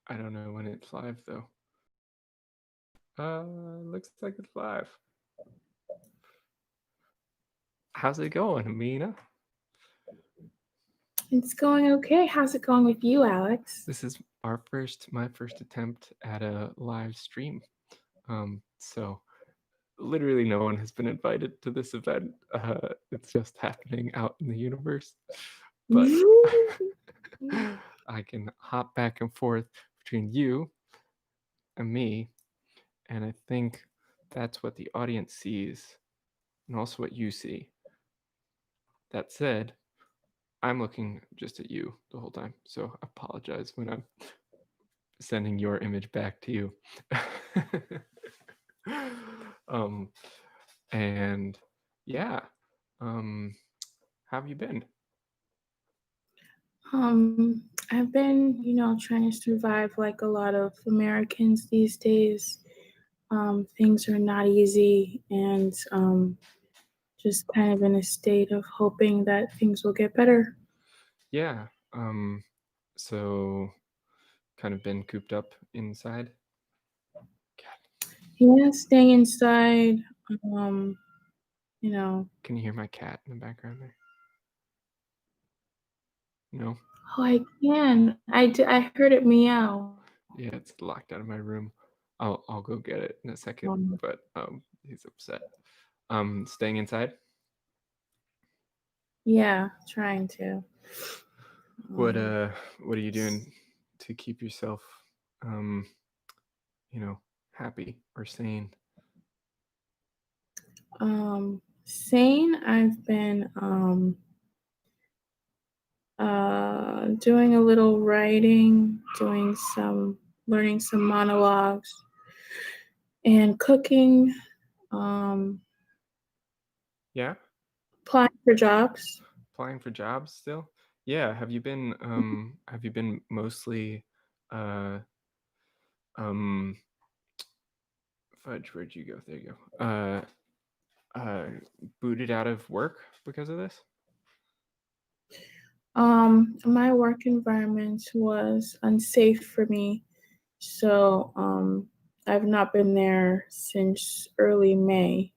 I don't know when it's live though. Looks like it's live. How's it going, Amina? It's going okay. How's it going with you, Alex? This is my first attempt at a live stream. So literally no one has been invited to this event. It's just happening out in the universe. But I can hop back and forth between you and me, and I think that's what the audience sees and also what you see. That said, I'm looking just at you the whole time, so I apologize when I'm sending your image back to you. um, and yeah, how have you been? I've been, trying to survive like a lot of Americans these days. Things are not easy, and just kind of in a state of hoping that things will get better. Yeah, so kind of been cooped up inside. God, Yeah, staying inside. Um, you know, can you hear my cat in the background there? No? oh, I can. I heard it meow. Yeah, it's locked out of my room. I'll go get it in a second, Um, but he's upset. Staying inside. yeah, trying to. What Um, uh what are you doing to keep yourself um, you know, happy or sane? Sane. I've been doing a little writing, doing some learning some monologues, and cooking, um, Yeah? applying for jobs. Applying for jobs still? Yeah, have you been mostly uh um fudge, where'd you go? There you go. Uh booted out of work because of this? My work environment was unsafe for me, so I've not been there since early May.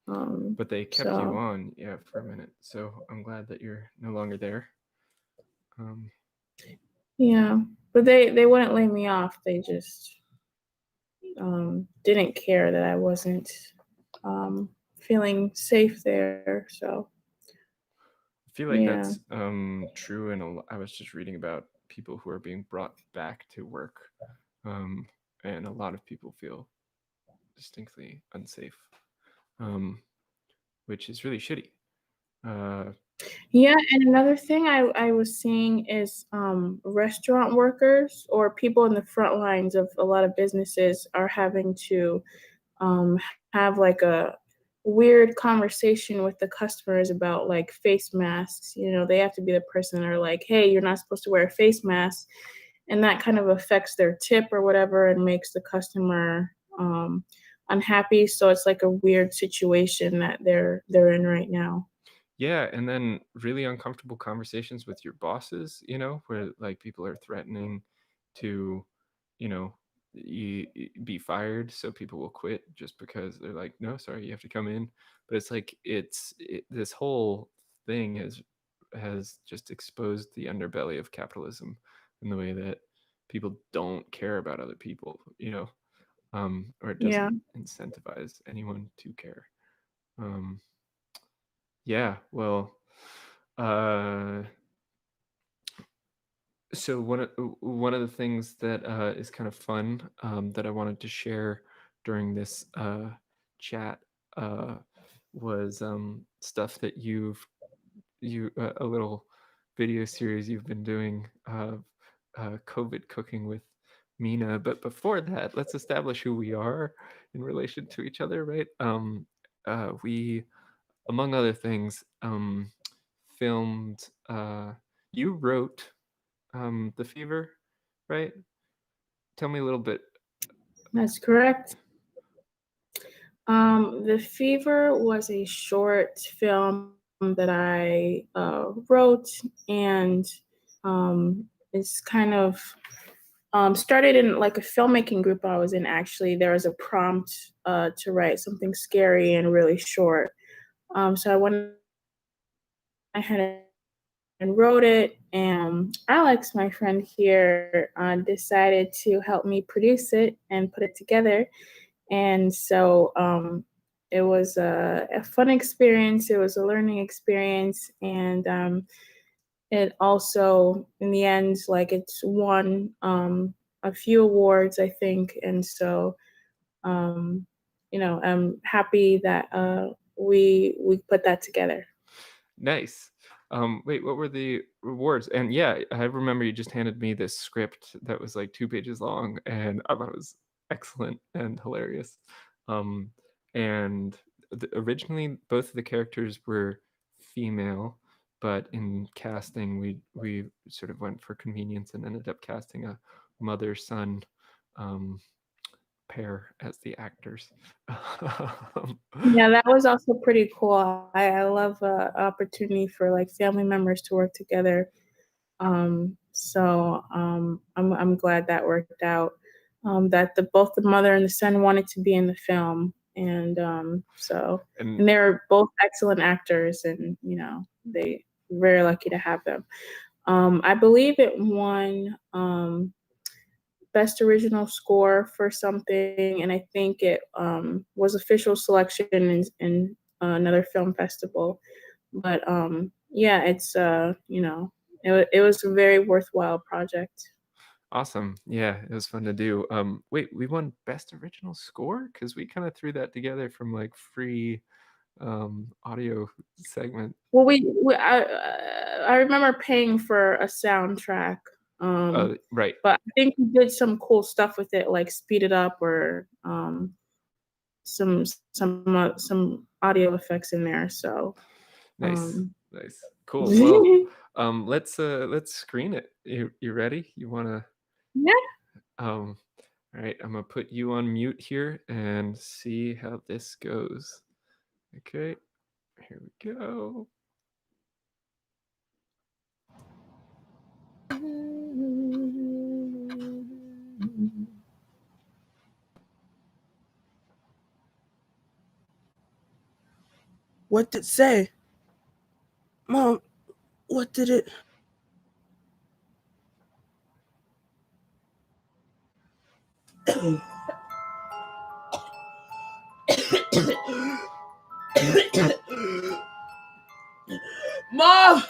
But they kept you So on, yeah, for a minute. So I'm glad that you're no longer there. Um, yeah, but they wouldn't lay me off. They just didn't care that I wasn't feeling safe there. So I feel like yeah, that's true, and I was just reading about people who are being brought back to work, um, and a lot of people feel distinctly unsafe, um, which is really shitty. Uh, yeah. And another thing I was seeing is restaurant workers or people in the front lines of a lot of businesses are having to have like a weird conversation with the customers about like face masks. They have to be the person that are like, hey, you're not supposed to wear a face mask, and that kind of affects their tip or whatever and makes the customer unhappy. So it's like a weird situation that they're in right now. yeah, and then really uncomfortable conversations with your bosses, where like people are threatening to, you know, be fired, so people will quit just because they're like, no, sorry, you have to come in. But it's like this whole thing has just exposed the underbelly of capitalism in the way that people don't care about other people, or it Yeah. doesn't incentivize anyone to care. Um, yeah, well, uh, so one of the things that is kind of fun, that I wanted to share during this chat, uh, was stuff that a little video series you've been doing of COVID cooking with Mina. But before that, let's establish who we are in relation to each other, right? We, among other things, filmed. You wrote The Fever, right? Tell me a little bit. That's correct. The Fever was a short film that I wrote, and it's kind of started in like a filmmaking group I was in. Actually, there was a prompt to write something scary and really short. So I went ahead and wrote it. And Alex, my friend here, decided to help me produce it and put it together. And so it was a fun experience. It was a learning experience, and it also, in the end, like it's won a few awards, I think. And so, um, I'm happy that we put that together. Nice. Wait, what were the rewards? And yeah, I remember you just handed me this script that was like 2 pages long, and I thought it was excellent and hilarious. Um, and originally, both of the characters were female, but in casting, we sort of went for convenience and ended up casting a mother-son um, pair as the actors. Um, Yeah, that was also pretty cool. I love opportunity for like family members to work together. I'm glad that worked out. That the both the mother and the son wanted to be in the film, and and and they're both excellent actors, and they very lucky to have them. I believe it won best original score for something, and I think it was official selection in another film festival. But yeah, it was a very worthwhile project. Awesome. Yeah, it was fun to do. Wait, we won best original score because we kind of threw that together from like free audio segment. Well, I remember paying for a soundtrack, Right. but I think we did some cool stuff with it, like speed it up or some some audio effects in there. So Nice. um, Nice. Cool. Well, let's screen it. You ready? You wanna yeah. all right, I'm gonna put you on mute here and see how this goes. Okay, here we go. What did it say? Mom, what did it? Mom!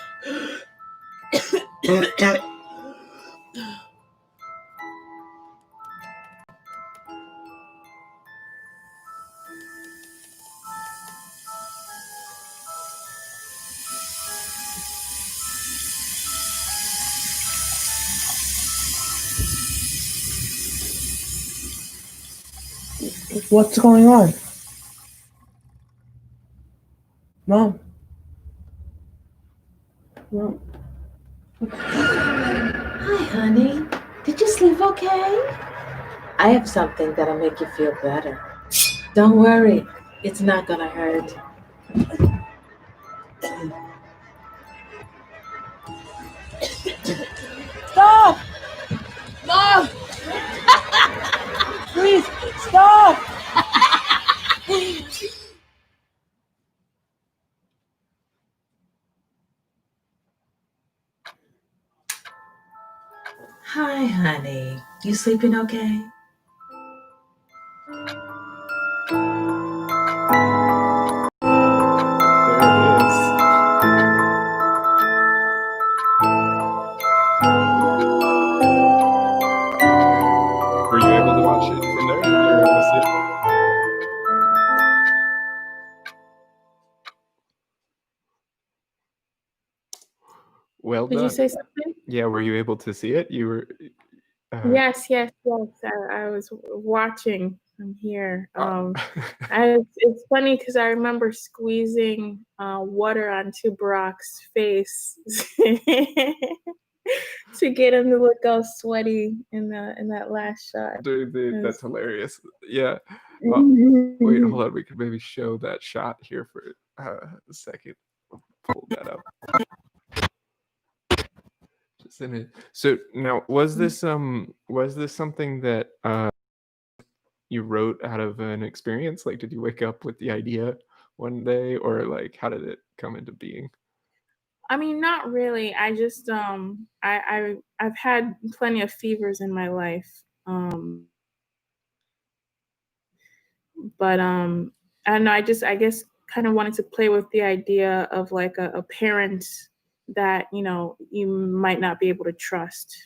What's going on? Mom? Mom? Hi, honey. Did you sleep okay? I have something that'll make you feel better. Don't worry, it's not gonna hurt. Stop! Mom! Please, stop! Hi, honey. You sleeping okay? There it is. Were you able to watch it from there? You were able to see it? Well Did you done. say something? Yeah, were you able to see it? You were. Uh, Yes, yes, yes. I was watching from here. uh, It's funny because I remember squeezing water onto Brock's face to get him to look all sweaty in that last shot. It That's was- hilarious. Yeah. Wait, hold on. We could maybe show that shot here for a second. Pull that up. Just So now, was this something that you wrote out of an experience? Like, did you wake up with the idea one day, or like, how did it come into being? I mean, not really. I just I've had plenty of fevers in my life. But I don't know, I guess kind of wanted to play with the idea of like a parent that, you might not be able to trust.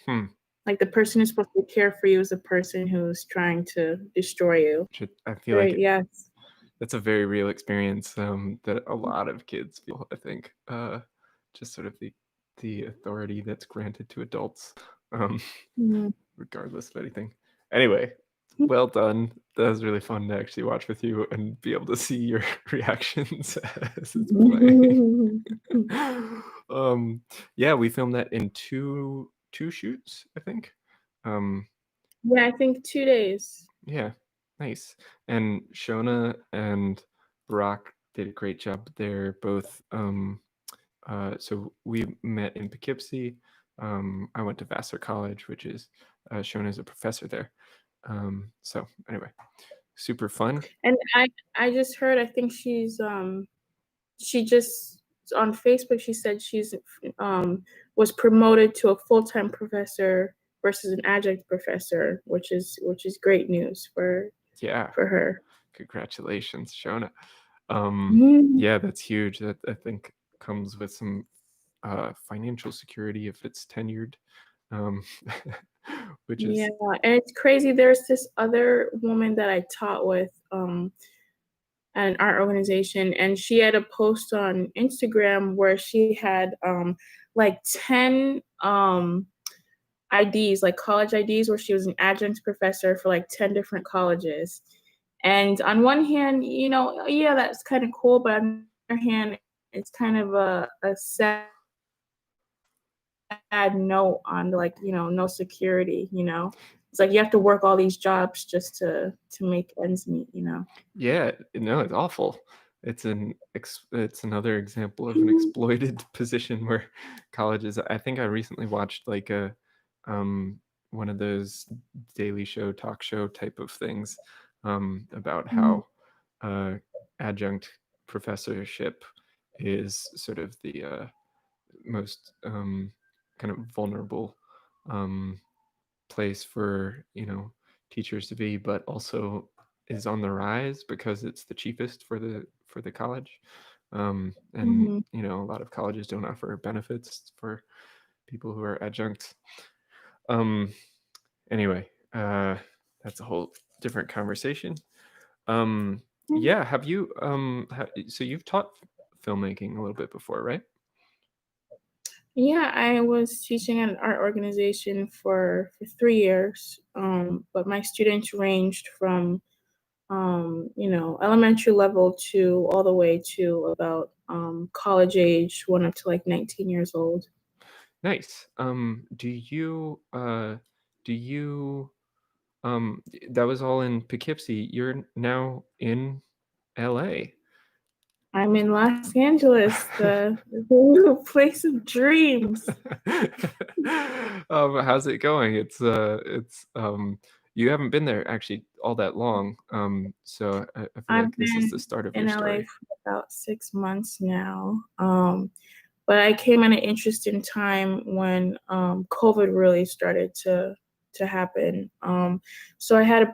Hmm. Like the person who's supposed to care for you is the person who's trying to destroy you. I feel Right, like yes. that's a very real experience that a lot of kids feel, I think. Just sort of the authority that's granted to adults, um, Mhm. regardless of anything. Anyway, well done. That was really fun to actually watch with you and be able to see your reactions as it's playing. um, yeah, we filmed that in two shoots, I think. Um, Yeah, I think 2 days. yeah, nice. And Shona and Brock did a great job. They're both so we met in Poughkeepsie. I went to Vassar College, which is Shona's a professor there. So anyway, super fun. And I just heard, I think she just on Facebook she said she's was promoted to a full-time professor versus an adjunct professor, which is great news Yeah, for her. congratulations, Shona. Mhm. Yeah, that's huge. That I think comes with some financial security if it's tenured, um, which Yeah, is and it's crazy. There's this other woman that I taught with at an art organization, and she had a post on Instagram where she had like 10 IDs, like college IDs, where she was an adjunct professor for like 10 different colleges. And on one hand, yeah, that's kind of cool, but on the other hand, it's kind of a sad note on like, no security. It's like you have to work all these jobs just to make ends meet. yeah, no, it's awful. It's another example of an exploited position where colleges. I think I recently watched like a one of those Daily Show talk show type of things about Mhm. how adjunct professorship is sort of the most kind of vulnerable um, place for teachers to be, but also is on the rise because it's the cheapest for the college. And Mhm. a lot of colleges don't offer benefits for people who are adjuncts. Um, anyway, that's a whole different conversation. Yeah, have you so you've taught filmmaking a little bit before, right? Yeah, I was teaching at an art organization for 3 years, but my students ranged from elementary level to all the way to about college age, one up to like 19 years old. Nice. Do you that was all in Poughkeepsie. You're now in LA. I'm in Los Angeles, the place of dreams. How's it going? It's you haven't been there actually all that long. So I feel I've like this is the been start of in your LA story. for about 6 months now. But I came at an interesting time when COVID really started to happen. So I had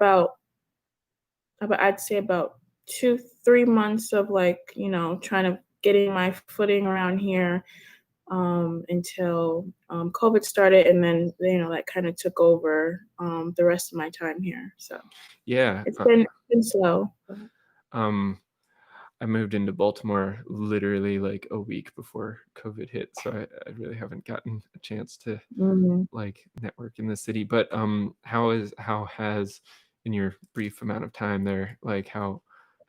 I'd say about 2-3 months of like trying to getting my footing around here until COVID started, and then that kind of took over the rest of my time here. So Yeah. it's been slow. But, Um, I moved into Baltimore literally like a week before COVID hit, so I really haven't gotten a chance to mhm. like network in the city. But how has in your brief amount of time there, like how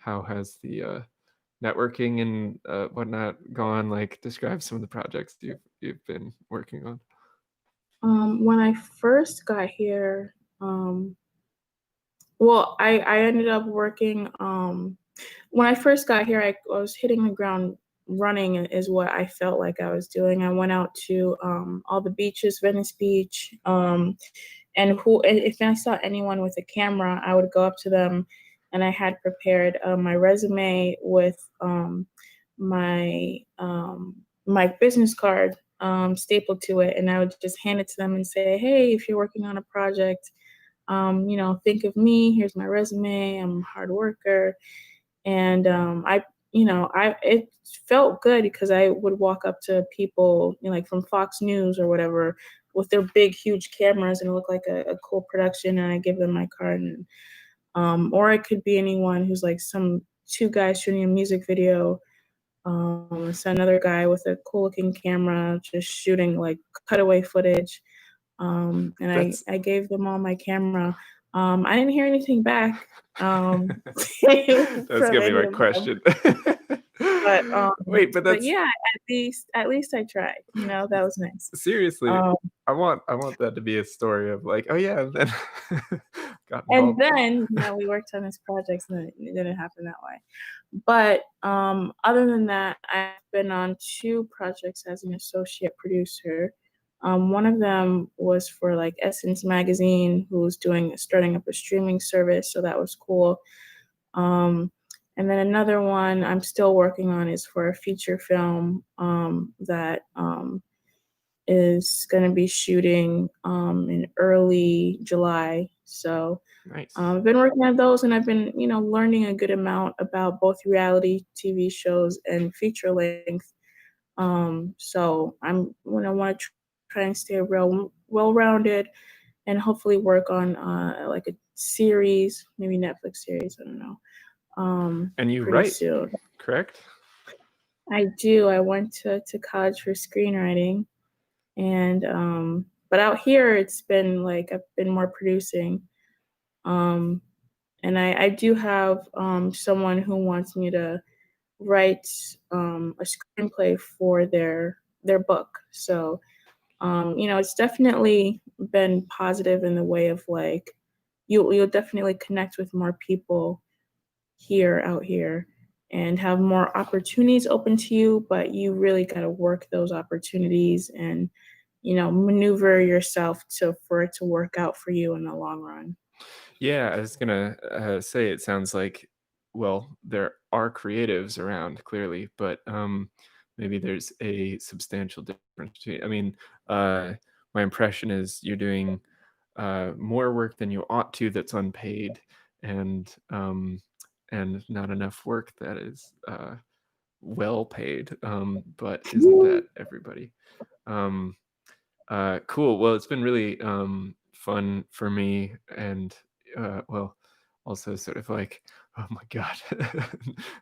has the networking and whatnot gone? Like describe some of the projects you've been working on. When I first got here, well, I ended up working. When I first got here, I was hitting the ground running is what I felt like I was doing. I went out to all the beaches, Venice Beach, and if I saw anyone with a camera, I would go up to them, and I had prepared my resume with my my business card stapled to it, and I would just hand it to them and say, "Hey, if you're working on a project, think of me. Here's my resume. I'm a hard worker." And it felt good because I would walk up to people, like from Fox News or whatever, with their big, huge cameras, and it looked like a cool production, and I give them my card. And or it could be anyone who's like some two guys shooting a music video. It's another guy with a cool looking camera just shooting like cutaway footage. And That's I gave them all my camera. I didn't hear anything back that's from gonna be any my of them, question. but Wait, but that's yeah, at least I tried. That was nice. seriously, Um, I want that to be a story of like, oh yeah, and then got and involved. then we worked on this project, and it didn't happen that way. But other than that, I've been on two projects as an associate producer. One of them was for like Essence Magazine, who's starting up a streaming service, so that was cool. Um, and then another one I'm still working on is for a feature film that is going to be shooting in early July. So Nice. I've been working on those, and I've been, learning a good amount about both reality TV shows and feature length. So I'm when I want to try and stay real well-rounded, and hopefully work on like a series, maybe Netflix series. I don't know. And you Pretty write, soon. correct? I do. I went to college for screenwriting, and but out here it's been like I've been more producing. Um, and I do have someone who wants me to write a screenplay for their book. So it's definitely been positive in the way of like you'll definitely connect with more people out here and have more opportunities open to you, but you really got to work those opportunities and maneuver yourself for it to work out for you in the long run. Yeah, I was gonna say it sounds like, well, there are creatives around clearly, but maybe there's a substantial difference between. I mean, my impression is you're doing more work than you ought to that's unpaid, and not enough work that is well paid. But isn't that everybody? Um, cool. Well, it's been really fun for me, and well, also sort of like, oh my god,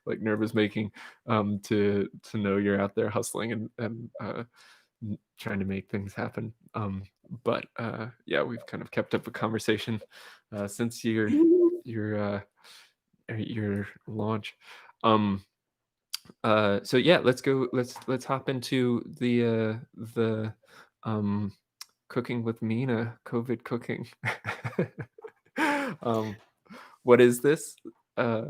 like nervous making to know you're out there hustling and trying to make things happen. But yeah, we've kind of kept up a conversation since your your launch. Um, so yeah, let's go. Let's hop into the um cooking with Mina, COVID cooking. um, what is this? Uh,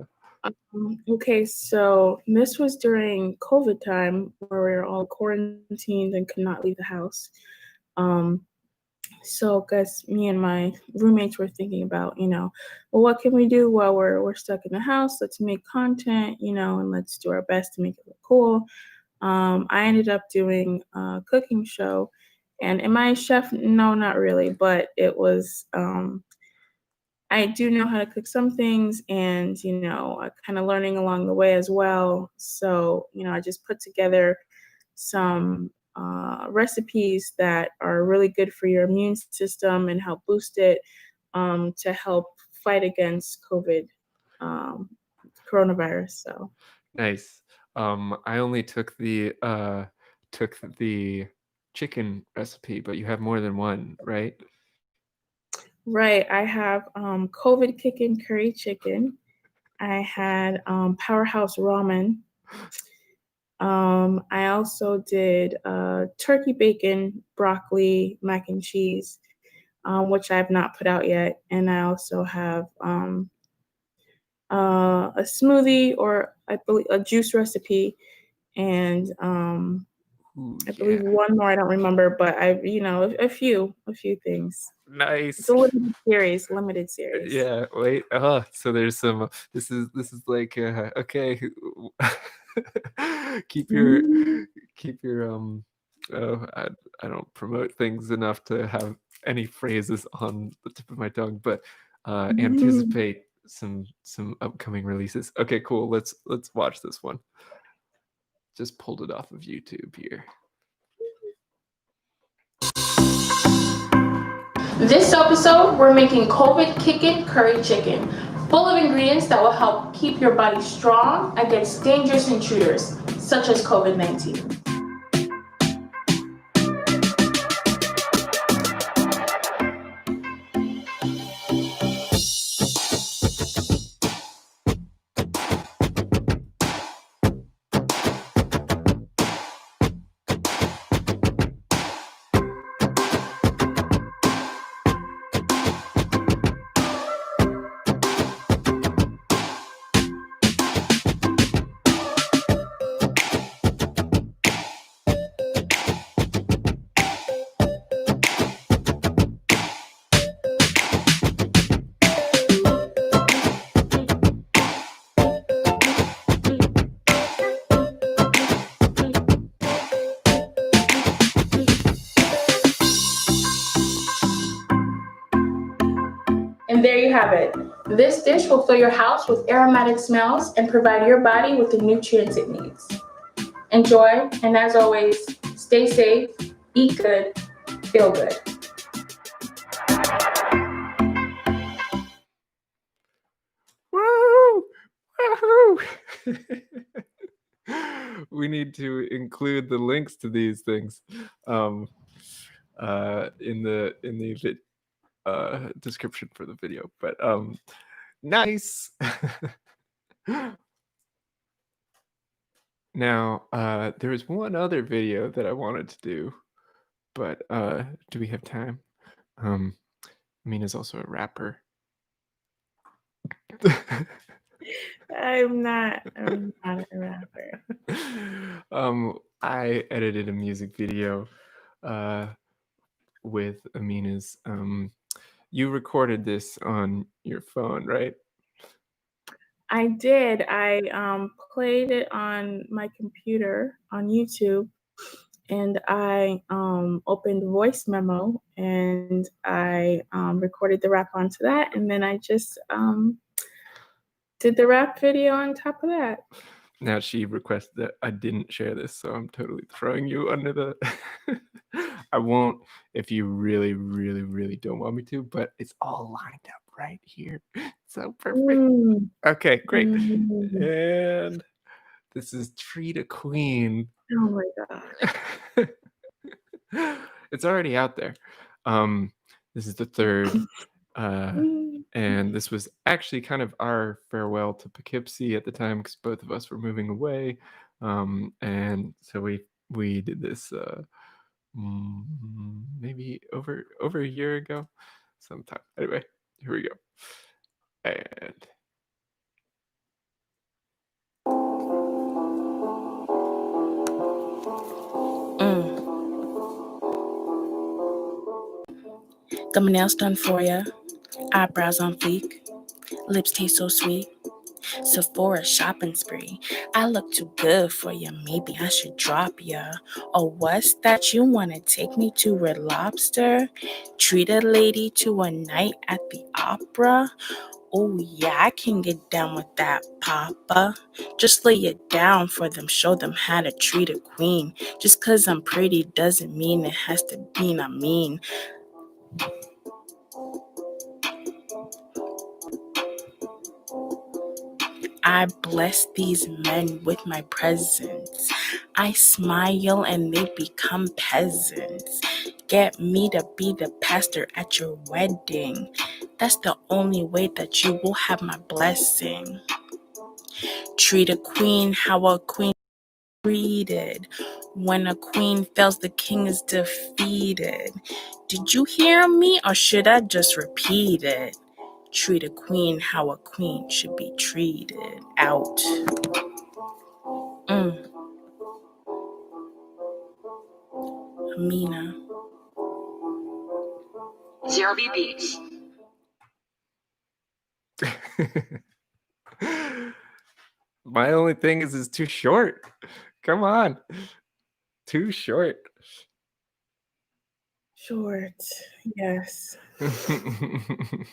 Okay, so this was during COVID time where we were all quarantined and could not leave the house. Um, so guess me and my roommates were thinking about, well, what can we do while we're stuck in the house? Let's make content, and let's do our best to make it look cool. I ended up doing a cooking show, and am I a chef? No, not really, but it was I do know how to cook some things, and kind of learning along the way as well. So I just put together some recipes that are really good for your immune system and help boost it to help fight against COVID, um, coronavirus. So nice. I only took the chicken recipe, but you have more than one, right? right, I have COVID kicking curry chicken. I had Powerhouse ramen. I also did turkey bacon, broccoli, mac and cheese, which I have not put out yet. And I also have a smoothie, or I believe a juice recipe. and Ooh, I yeah. believe one more. I don't remember, but a few things. It's Nice. a limited series. Yeah, wait. So there's some this is like okay. keep your keep your oh, I don't promote things enough to have any phrases on the tip of my tongue, but anticipate some upcoming releases. Okay, cool. Let's watch this one. Just pulled it off of YouTube here. This episode, we're making COVID kickin' curry chicken, full of ingredients that will help keep your body strong against dangerous intruders, such as COVID-19. And there you have it. This dish will fill your house with aromatic smells and provide your body with the nutrients it needs. Enjoy, and as always, stay safe, eat good, feel good. Woo! Woohoo! We need to include the links to these things in the description for the video. But nice. Now, there is one other video that I wanted to do, but do we have time? Amina's also a rapper. I'm not a rapper. I edited a music video with Amina's. You recorded this on your phone, right? I did. I played it on my computer on YouTube, and I opened voice memo, and I recorded the rap onto that, and then I just did the rap video on top of that. Now she requested that I didn't share this, so I'm totally throwing you under the. I won't if you really, really, really don't want me to, but it's all lined up right here. So perfect. Okay, great. And this is Treat a Queen. Oh my gosh. It's already out there. This is the third. And this was actually kind of our farewell to Poughkeepsie at the time because both of us were moving away. And so we did this maybe over a year ago sometime. Anyway, here we go. And Got my nails done for ya, eyebrows on fleek, lips taste so sweet. Sephora shopping spree. I look too good for ya, maybe I should drop ya. Or what's that, you wanna take me to Red Lobster? Treat a lady to a night at the opera? Oh yeah, I can get down with that, papa. Just lay it down for them, show them how to treat a queen. Just 'cause I'm pretty doesn't mean it has to be I mean. I bless these men with my presence. I smile and they become peasants. Get me to be the pastor at your wedding. That's the only way that you will have my blessing. Treat a queen how a queen treated. When a queen fails, the king is defeated. Did you hear me, or should I just repeat it? Treat a queen how a queen should be treated. Out. Amina. 0 beats. My only thing is it's too short. Come on. Too short. Short. Yes. Thank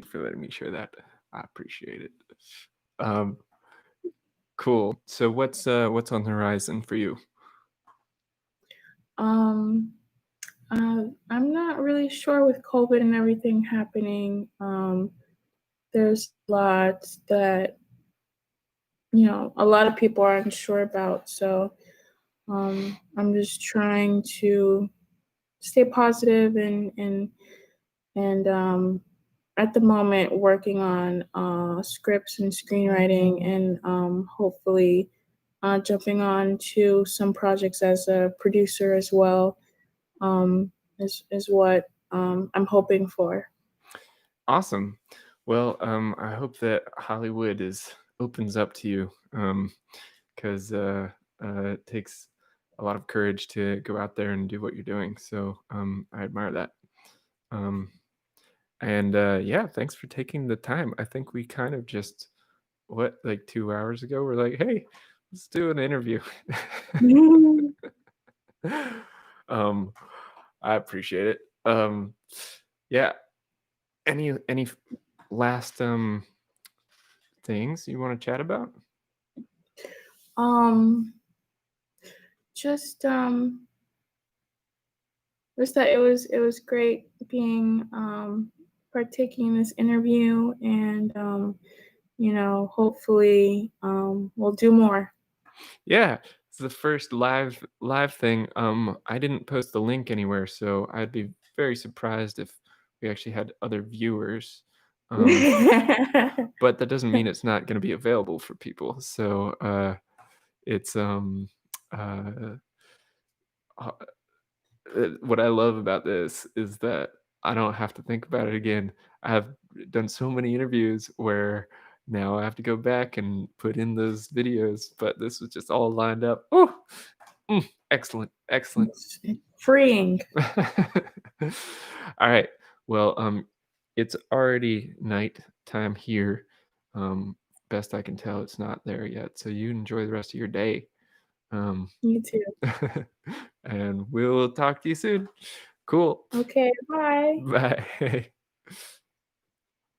you for letting me share that. I appreciate it. Cool. So what's on the horizon for you? Um, I'm not really sure with COVID and everything happening. There's lots that a lot of people are unsure about. So I'm just trying to stay positive and at the moment working on scripts and screenwriting and hopefully jumping on to some projects as a producer as well is what I'm hoping for. Awesome. Well, I hope that Hollywood opens up to you, because it takes a lot of courage to go out there and do what you're doing. So I admire that. And yeah, thanks for taking the time. I think we kind of just like 2 hours ago, we're like, hey, let's do an interview. I appreciate it. Yeah. Any last things you want to chat about? Just that it was great being partaking in this interview and hopefully we'll do more. Yeah, it's the first live thing. I didn't post the link anywhere, so I'd be very surprised if we actually had other viewers. But that doesn't mean it's not going to be available for people. So it's uh, what I love about this is that I don't have to think about it again. I have done so many interviews where now I have to go back and put in those videos, but this was just all lined up. Oh, excellent, excellent. It's freeing. All right. Well, it's already night time here. Best I can tell, it's not there yet. So you enjoy the rest of your day. You too. And we'll talk to you soon. Cool. Okay, bye. Bye.